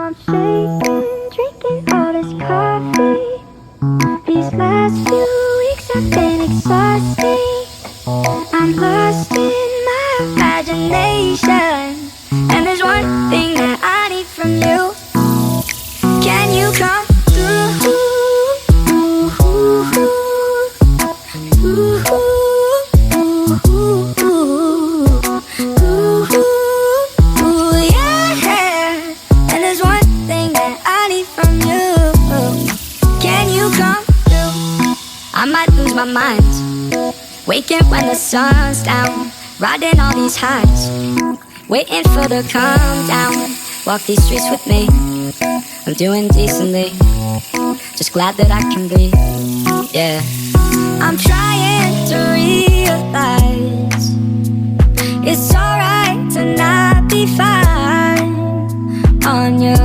I'm shaking, drinking all this coffee. These last few weeks have been exhausting. I'm lost in my imagination, and there's one thing that I need from you. Can you come through? Yeah. And there's one thing that I need from you. Can you come through? I might lose my mind, waking when the sun's down, riding all these highs, waiting for the calm down. Walk these streets with me, I'm doing decently, just glad that I can breathe. Yeah, I'm trying to realize it's alright to not be fine on your